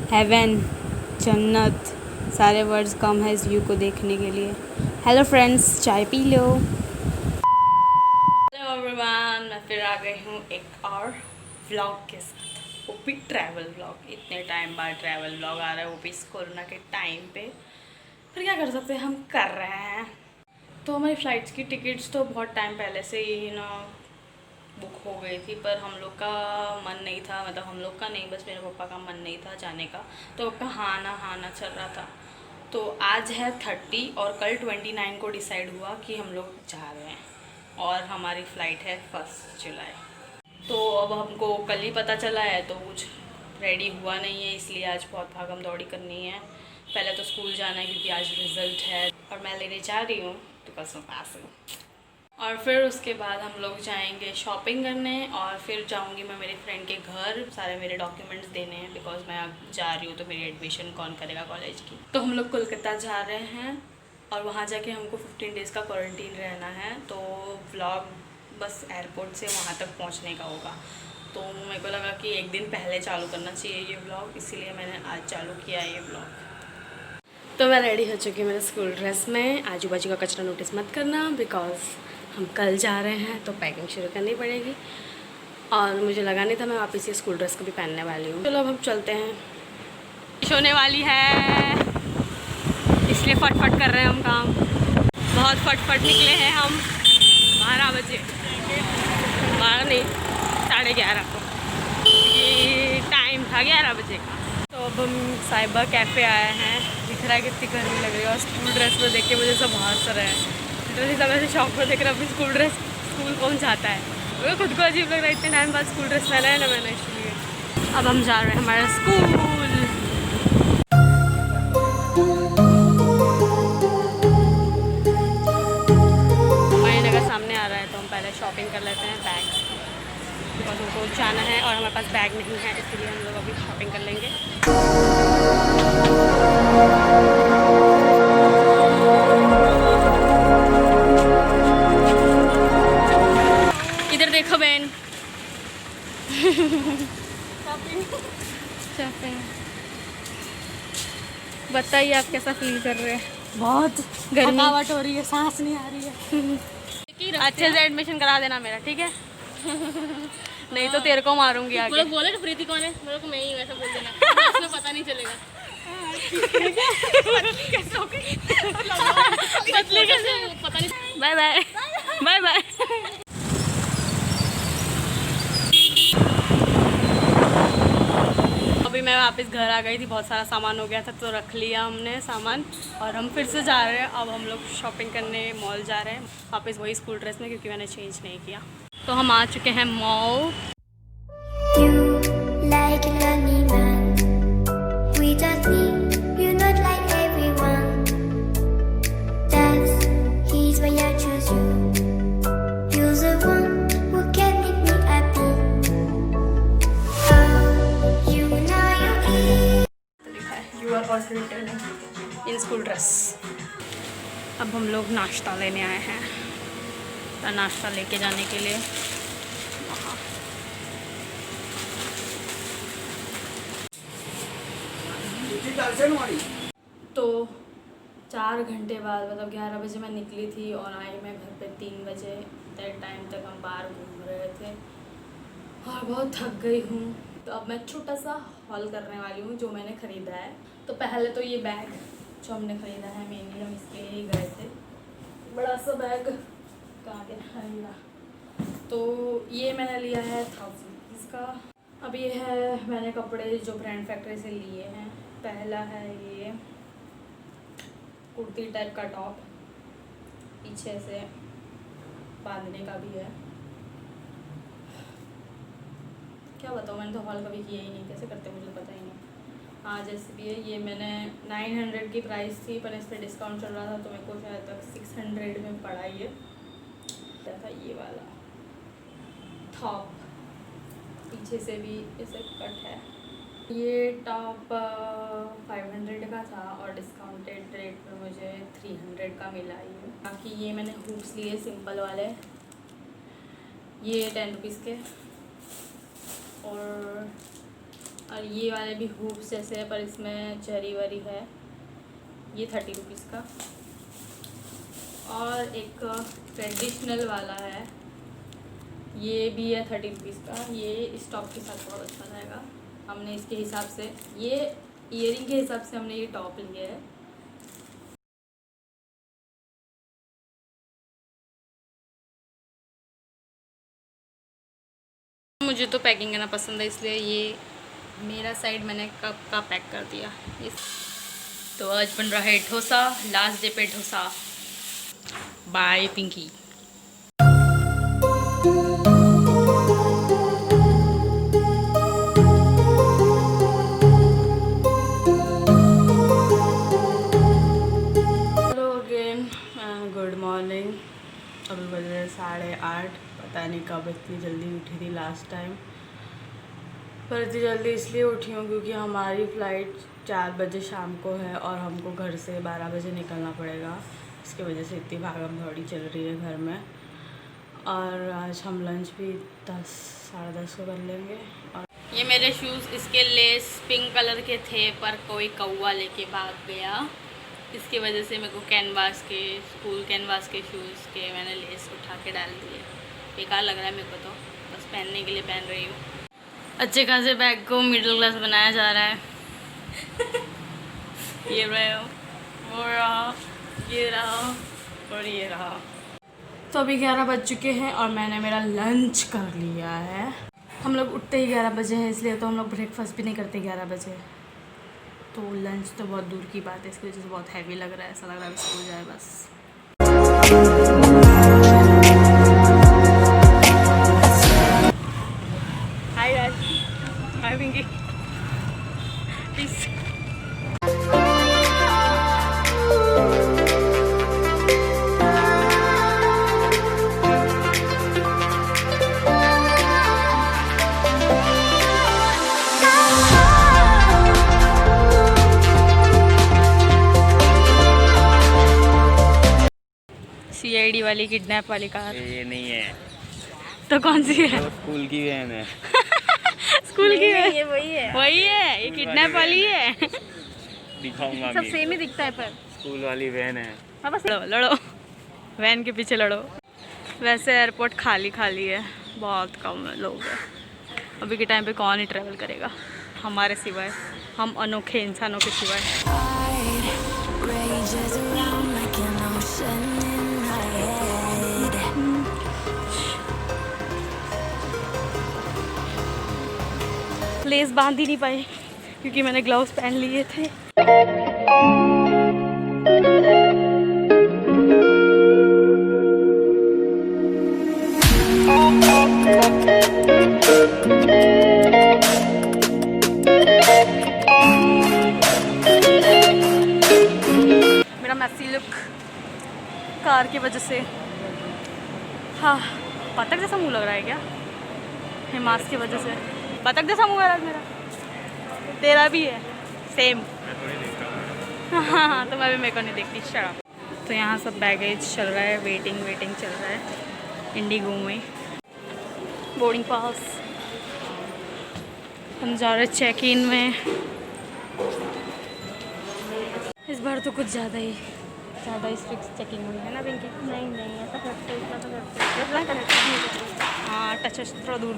Haven, जन्नत, सारे words कम है इस व्यू को देखने के लिए। हेलो फ्रेंड्स, चाय पी लो। हेलो एवरीवन, मैं फिर आ गई हूँ एक और व्लॉग के साथ, वो भी ट्रैवल व्लॉग। इतने टाइम बाद ट्रैवल व्लॉग आ रहा है, वो भी इस कोरोना के टाइम पे। फिर क्या कर सकते हैं, हम कर रहे हैं। तो हमारी फ़्लाइट्स की टिकट्स तो बहुत टाइम पहले से ही ना बुक हो गई थी, पर हम लोग का मन नहीं था, मतलब हम लोग का नहीं, बस मेरे पापा का मन नहीं था जाने का। तो पापा हाँ ना चल रहा था। तो आज है 30 और कल 29 को डिसाइड हुआ कि हम लोग जा रहे हैं, और हमारी फ़्लाइट है 1 जुलाई। तो अब हमको कल ही पता चला है, तो कुछ रेडी हुआ नहीं है, इसलिए आज बहुत भागम दौड़ी करनी है। पहले तो स्कूल जाना है क्योंकि आज रिज़ल्ट है और मैं लेने जा रही हूँ, तो बस मैं पास हूँ। और फिर उसके बाद हम लोग जाएंगे शॉपिंग करने, और फिर जाऊंगी मैं मेरे फ्रेंड के घर, सारे मेरे डॉक्यूमेंट्स देने हैं, बिकॉज मैं अब जा रही हूँ तो मेरी एडमिशन कौन करेगा कॉलेज की। तो हम लोग कोलकाता जा रहे हैं, और वहाँ जाके हमको 15 डेज़ का क्वारंटीन रहना है। तो व्लॉग बस एयरपोर्ट से वहाँ तक पहुँचने का होगा। तो मेरे को लगा कि एक दिन पहले चालू करना चाहिए ये व्लॉग, इसीलिए मैंने आज चालू किया ये व्लॉग। तो मैं रेडी हो चुकी हूँ मेरे स्कूल ड्रेस में। आजू बाजू का कचरा नोटिस मत करना, बिकॉज हम कल जा रहे हैं तो पैकिंग शुरू करनी पड़ेगी। और मुझे लगा नहीं था मैं वापस ये स्कूल ड्रेस को भी पहनने वाली हूँ। चलो अब हम चलते हैं। होने वाली है, इसलिए फटफट कर रहे हैं हम काम। बहुत फटफट निकले हैं हम 12 बजे, 12 नहीं 11:30 को, ये टाइम था 11 बजे का। तो अब हम साइबर कैफ़े आए हैं। दिख रहा है कितनी गर्मी लग रही है, और स्कूल ड्रेस में देख के मुझे सब हंस रहे हैं। लिटरली सब ऐसे शौक में देख रहे हैं अपनी स्कूल ड्रेस, स्कूल कौन जाता है। मुझे खुद को अजीब लग रहा है, इतने टाइम बाद स्कूल ड्रेस पहना है ना मैंने, इसलिए। अब हम जा रहे हैं हमारा स्कूल। मणिनगर सामने आ रहा है, तो हम पहले शॉपिंग कर लेते हैं बैग, बिकॉज उनको जाना है और हमारे पास बैग नहीं है, इसलिए हम लोग अभी शॉपिंग कर लेंगे। इधर देखो बहन। शॉपिंग बताइए, आप कैसा फील कर रहे हैं? बहुत गर्मी हो रही है, सांस नहीं आ रही है। अच्छे से एडमिशन करा देना मेरा, ठीक है? नहीं तो तेरे को मारूंगी आगे। बोले तो प्रीति कौन है, मेरे को मैं ही वैसा बोल देना, इसमें पता नहीं चलेगा। पता नहीं। Bye bye bye bye. अभी मैं वापस घर आ गई थी, बहुत सारा सामान हो गया था तो रख लिया हमने सामान, और हम फिर से जा रहे हैं। अब हम लोग शॉपिंग करने मॉल जा रहे हैं, वापस वही स्कूल ड्रेस में, क्योंकि मैंने चेंज नहीं किया। तो हम आ चुके हैं मॉल। In school dress. अब हम लोग नाश्ता लेने आए हैं, तो नाश्ता लेके जाने के लिए वहाँ। तो 4 घंटे बाद, मतलब 11 बजे मैं निकली थी और आई मैं घर पे 3 बजे। दैट टाइम तक हम बाहर घूम रहे थे और बहुत थक गई हूँ। तो अब मैं छोटा सा हॉल करने वाली हूँ जो मैंने ख़रीदा है। तो पहले तो ये बैग जो हमने ख़रीदा है, मेनली हम इसके लिए ही गए थे। बड़ा सा बैग कहाँ गया खरीदा, तो ये मैंने लिया है 1000 रुपीज़ का। अब ये है मैंने कपड़े जो ब्रांड फैक्ट्री से लिए हैं। पहला है ये कुर्ती टाइप का टॉप, पीछे से बांधने का भी है। क्या बताऊँ, मैंने तो हॉल कभी किया ही नहीं, कैसे करते मुझे पता ही नहीं। हाँ जैसे भी है, ये मैंने 900 की प्राइस थी, पर इस पर डिस्काउंट चल रहा था तो मेरे को शायद तक 600 में पड़ा। ये था ये वाला टॉप, पीछे से भी इसे कट है। ये टॉप 500 का था और डिस्काउंटेड रेट पर मुझे 300 का मिला ये। बाकी ये मैंने हुक्स लिए सिंपल वाले, ये 10 रुपीज़ के, और ये वाले भी हुप्स जैसे है पर इसमें चेरी वरी है, ये 30 रुपीज़ का। और एक ट्रेडिशनल वाला है, ये भी है 30 रुपीज़ का। ये इस टॉप के साथ बहुत अच्छा रहेगा। हमने इसके हिसाब से, ये ईयरिंग के हिसाब से हमने ये टॉप लिए है। मुझे तो पैकिंग करना पसंद है, इसलिए ये मेरा साइड मैंने कप का पैक कर दिया। तो आज बन रहा है डोसा, लास्ट डे पे dosa by Pinky. Hello again, good morning. अभी बज रहे 8:30। पता नहीं कब इतनी जल्दी उठी थी लास्ट टाइम, पर इतनी जल्दी इसलिए उठी हूँ क्योंकि हमारी फ़्लाइट 4 बजे शाम को है और हमको घर से 12 बजे निकलना पड़ेगा। इसकी वजह से इतनी भागम दौड़ी चल रही है घर में। और आज हम लंच भी 10 साढ़े 10 को कर लेंगे। और ये मेरे शूज़, इसके लेस पिंक कलर के थे पर कोई कौवा लेके भाग गया। इसकी वजह से मेरे को कैनवास के, स्कूल कैनवास के शूज़ के मैंने लेस उठा के डाल दिए। बेकार लग रहा है मेरे को, तो बस पहनने के लिए पहन रही हूँ। अच्छे खासे बैग को मिडिल क्लास बनाया जा रहा है। ये रहा, वो रहा, ये रहा और ये रहा। तो अभी 11 बज चुके हैं और मैंने मेरा लंच कर लिया है। हम लोग उठते ही 11 बजे हैं, इसलिए तो हम लोग ब्रेकफास्ट भी नहीं करते 11 बजे। तो लंच तो बहुत दूर की बात है, इसकी वजह से बहुत हैवी लग रहा है। ऐसा लग रहा है सो जाए बस। हाय गाइस, हाय पिंकी, पीस। CID वाली किडनैप वाली कार ये नहीं है तो कौन सी है? तो स्कूल की वैन है। स्कूल की है, ये वही है। वही है, ये किडनैप वाली है। दिखाऊंगा सब सेम ही दिखता है पर स्कूल वाली वैन है। लड़ो लड़ो, वैन के पीछे लड़ो। वैसे एयरपोर्ट खाली खाली है, बहुत कम लोग हैं। अभी के टाइम पे कौन ही ट्रैवल करेगा हमारे सिवाय, हम अनोखे इंसानों के सिवाय। लेस बांध ही नहीं पाए क्योंकि मैंने ग्लव्स पहन लिए थे। मेरा मैसी लुक कार की वजह से, हाँ बतख जैसा मुंह लग रहा है क्या? हिमास की वजह से बतख जैसा मुंह है मेरा, तेरा भी है सेम। हाँ तो मैं भी, मेरे को नहीं देखती शराब। तो यहाँ सब बैगेज चल रहा है, वेटिंग चल रहा है इंडिगो में। बोर्डिंग पास, हम जा रहे चेक इन में। इस बार तो कुछ ज़्यादा ही स्ट्रिक्ट चेकिंग हुई है ना पिंकी? नहीं ऐसा करते इतना तो करते। हाँ टच थोड़ा दूर,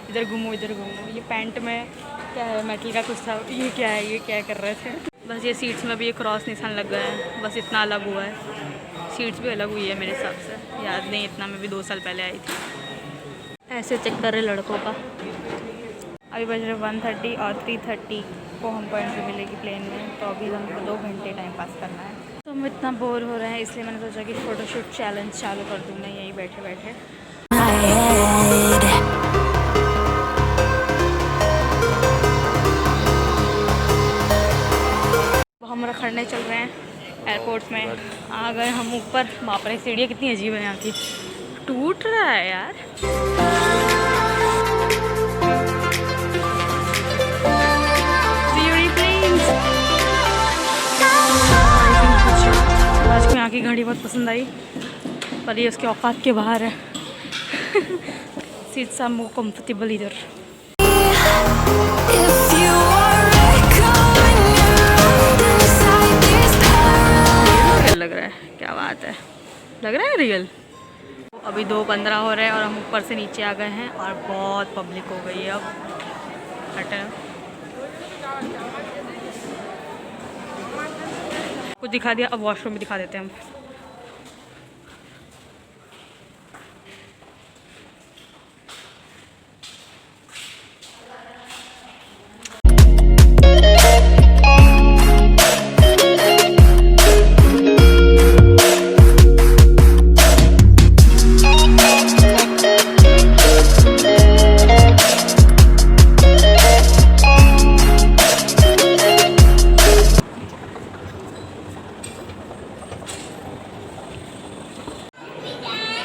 इधर घूमो ये पैंट में क्या है, मेटल का कुछ था, ये क्या है, ये क्या कर रहे थे। बस ये सीट्स में भी ये क्रॉस निशान लग गया है, बस इतना अलग हुआ है। सीट्स भी अलग हुई है मेरे हिसाब से, याद नहीं इतना, मैं भी 2 साल पहले आई थी। ऐसे चेक कर रहे लड़कों का। अभी बज रहे 1:30 और 3:30 को हमको एंट्री मिलेगी प्लेन में। तो अभी हमको 2 घंटे टाइम पास करना है। तो हम इतना बोर हो रहे हैं, इसलिए मैंने सोचा कि फ़ोटोशूट चैलेंज चालू कर दूँ मैं यहीं बैठे बैठे। हम रखड़ने चल रहे हैं एयरपोर्ट में, आ गए हम ऊपर। वहाँ पर सीढ़ियाँ कितनी अजीब है यहाँ की, टूट रहा है यार। आज को यहाँ की घड़ी बहुत पसंद आई, पर ये उसके औकात के बाहर है। सीट्स आर मोर कंफर्टेबल इधर। If you are echoing around inside these parallel real लग रहा है, क्या बात है, लग रहा है रियल। अभी 2:15 हो रहे हैं और हम ऊपर से नीचे आ गए हैं और बहुत पब्लिक हो गई है अब। हटे कुछ दिखा दिया, अब वॉशरूम भी दिखा देते हैं हम।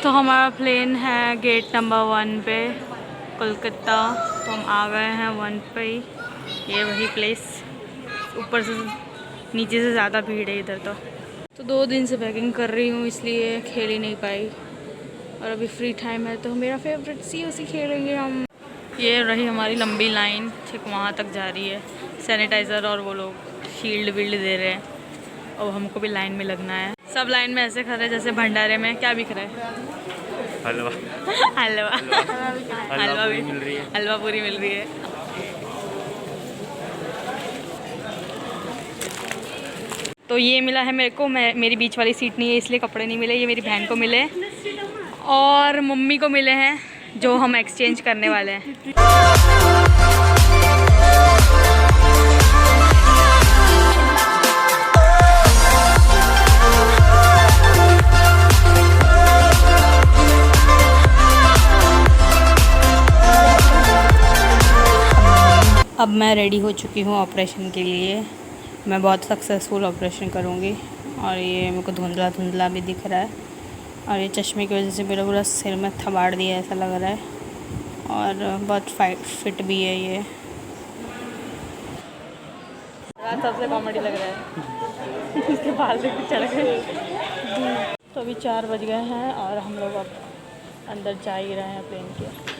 तो हमारा प्लेन है गेट नंबर 1 पे, कोलकाता। तो हम आ गए हैं 1 पे ही, ये वही प्लेस। ऊपर से नीचे से ज़्यादा भीड़ है इधर। तो 2 दिन से पैकिंग कर रही हूँ इसलिए खेल ही नहीं पाई, और अभी फ्री टाइम है तो मेरा फेवरेट COC खेलेंगे हम। ये रही हमारी लंबी लाइन, ठीक वहाँ तक जा रही है। सैनिटाइज़र और वो लोग शील्ड वील्ड दे रहे हैं, अब हमको भी लाइन में लगना है। सब लाइन में ऐसे खड़े जैसे भंडारे में। क्या बिक रहा है? हलवा हलवा हलवा भी मिल रही है। हलवा पूरी मिल रही है। तो ये मिला है मेरे को, मेरी बीच वाली सीट नहीं है इसलिए कपड़े नहीं मिले। ये मेरी बहन को मिले और मम्मी को मिले हैं, जो हम एक्सचेंज करने वाले हैं। अब मैं रेडी हो चुकी हूँ ऑपरेशन के लिए। मैं बहुत सक्सेसफुल ऑपरेशन करूँगी। और ये मेरे को धुंधला धुंधला भी दिख रहा है, और ये चश्मे की वजह से मेरा पूरा सिर में थबाड़ दिया ऐसा लग रहा है, और बहुत फिट भी है ये। रात सबसे कॉमेडी लग रहा है इसके बाल से चढ़ गए। तो अभी 4 बज गए हैं और हम लोग अब अंदर जा ही रहे हैं प्लेन के।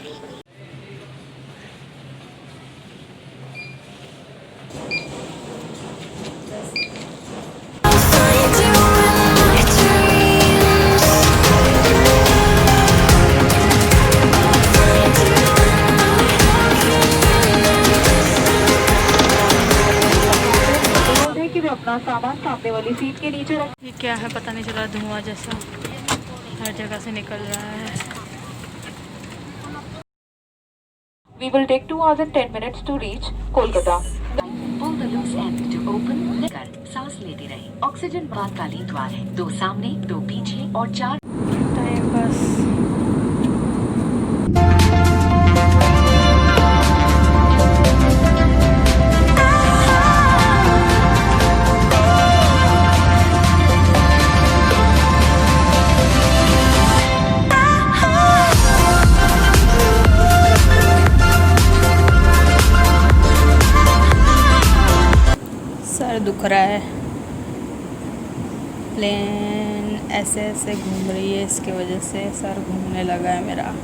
find you in my dreams. कि वे अपना सामान सामने वाली सीट के नीचे रख। ये क्या है पता नहीं चला, धुआं जैसा हर जगह से निकल रहा है। We will take 2 hours and 10 minutes to reach Kolkata. Pull the loose end to open. कर सांस लेते रहे। ऑक्सीजन आपातकालीन द्वार है, 2 सामने, 2 पीछे और 4 टाइम बस। सर दुख रहा है, प्लेन ऐसे ऐसे घूम रही है, इसके वजह से सर घूमने लगा है मेरा।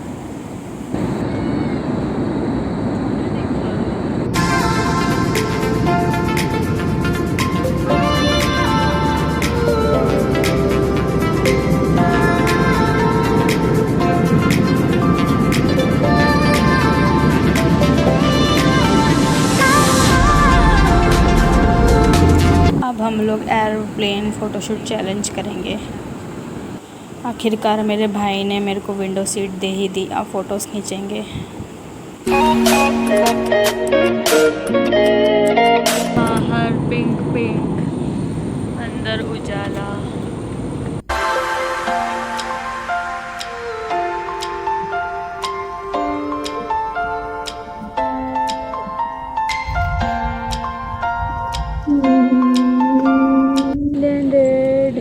अब हम लोग एरोप्लेन फ़ोटोशूट चैलेंज करेंगे। आखिरकार मेरे भाई ने मेरे को विंडो सीट दे ही दी, अब फ़ोटोज़ खींचेंगे। बाहर पिंक पिंक, अंदर उजाला। Landed.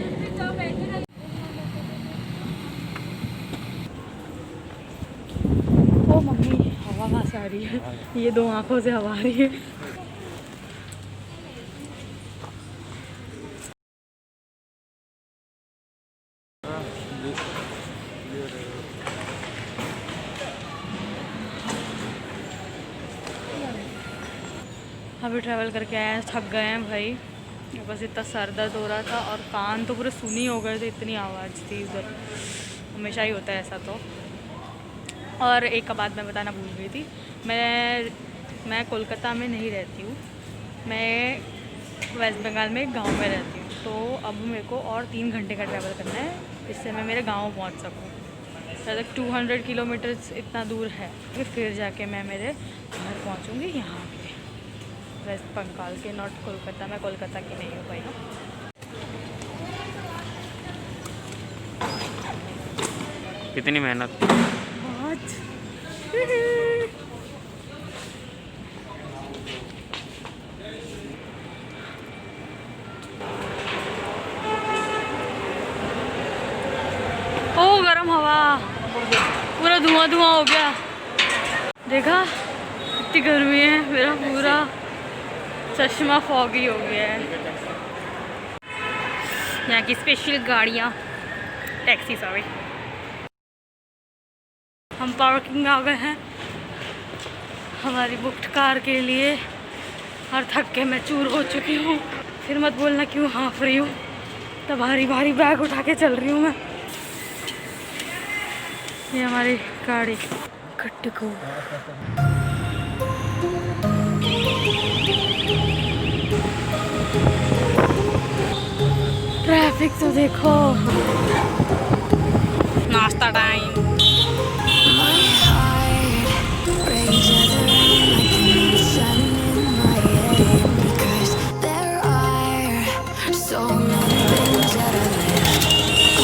ओ मम्मी, हवा कहाँ से आ रही है? ये 2 आँखों से हवा आ रही है। अभी ट्रैवल करके आए हैं, थक गए हैं भाई। बस इतना सर दर्द हो रहा था और कान तो पूरे सुनी हो गए थे, इतनी आवाज़ थी उधर। हमेशा ही होता है ऐसा तो। और एक का बात मैं बताना भूल गई थी, मैं कोलकाता में नहीं रहती हूँ, मैं वेस्ट बंगाल में एक गाँव में रहती हूँ। तो अब मेरे को और 3 घंटे का ट्रैवल करना है, जिससे मैं मेरे गाँव पहुँच सकूँ। शायद 200 किलोमीटर्स इतना दूर है, फिर जाके मैं मेरे घर पहुँचूँगी यहाँ पे वेस्ट बंगाल के, नॉट कोलकाता। मैं कोलकाता की नहीं हूँ भाई। कितनी मेहनत। बहुत ओ गरम हवा, पूरा धुआं धुआं हो गया। देखा इतनी गर्मी है, मेरा पूरा चश्मा फॉगी हो गया है। यहाँ की स्पेशल गाड़ियाँ, टैक्सी सॉरी। हम पार्किंग में आ गए हैं हमारी बुक्ड कार के लिए, और थक के मैं चूर हो चुकी हूँ। फिर मत बोलना क्यों हाँफ रही हूँ, तो भारी भारी बैग उठा के चल रही हूँ मैं। ये हमारी गाड़ी कट्टू। ट्रैफिक तो देखो। नाश्ता time. My heart rages around like an ocean in my head, because there are so many things that I left unsaid.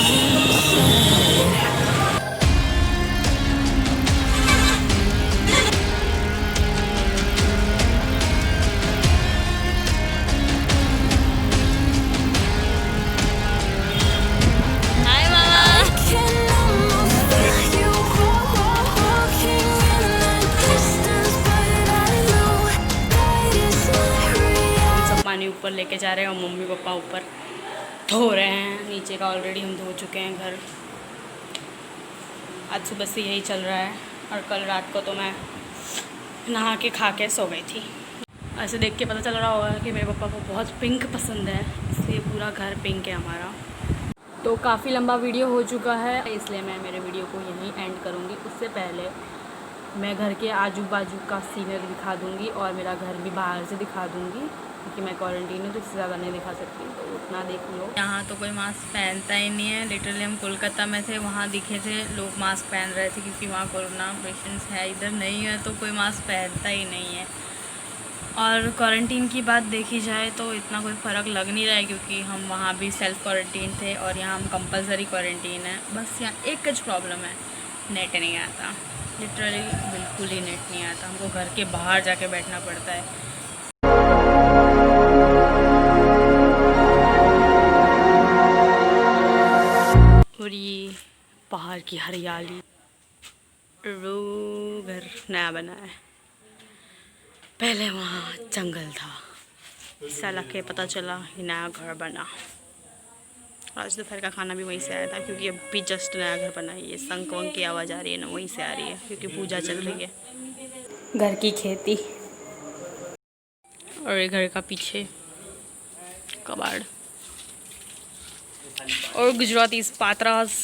Hi mama. I can almost feel you walking in the distance, but I know that it's not real. सब पानी ऊपर लेके जा रहे हैं और mummy papa ऊपर धो रहे हैं। नीचे का ऑलरेडी हम धो चुके हैं घर। आज सुबह से यही चल रहा है, और कल रात को तो मैं नहा के खा के सो गई थी। ऐसे देख के पता चल रहा होगा कि मेरे पापा को बहुत पिंक पसंद है, इसलिए पूरा घर पिंक है हमारा। तो काफ़ी लंबा वीडियो हो चुका है, इसलिए मैं मेरे वीडियो को यहीं एंड करूँगी। उससे पहले मैं घर के आजू बाजू का सीनरी दिखा दूँगी, और मेरा घर भी बाहर से दिखा दूँगी, क्योंकि मैं क्वारंटीन हूँ तो इससे ज़्यादा नहीं दिखा सकती, तो उतना देख लो। यहाँ तो कोई मास्क पहनता ही नहीं है। लिटरली हम कोलकाता में थे, वहाँ दिखे थे लोग मास्क पहन रहे थे, क्योंकि वहाँ कोरोना पेशेंट्स है। इधर नहीं है तो कोई मास्क पहनता ही नहीं है। और क्वारंटीन की बात देखी जाए तो इतना कोई फ़र्क लग नहीं रहा है, क्योंकि हम वहाँ भी सेल्फ़ क्वारंटीन थे और यहाँ हम कंपलसरी क्वारंटीन है। बस यहाँ एक कुछ प्रॉब्लम है, नेट नहीं आता। लिटरली बिल्कुल ही नेट नहीं आता, हमको घर के बाहर जाके बैठना पड़ता है। और ये पहाड़ की हरियाली, घर नया बना है, पहले वहाँ जंगल था। साला के पता चला कि नया घर बना। आज दोपहर का खाना भी वहीं से आया था, क्योंकि अभी जस्ट नया घर बना है। ये संक वंक की आवाज़ आ रही है ना, वहीं से आ रही है, क्योंकि पूजा चल रही है। घर की खेती, और ये घर का पीछे कबाड़, और गुजराती पात्रास।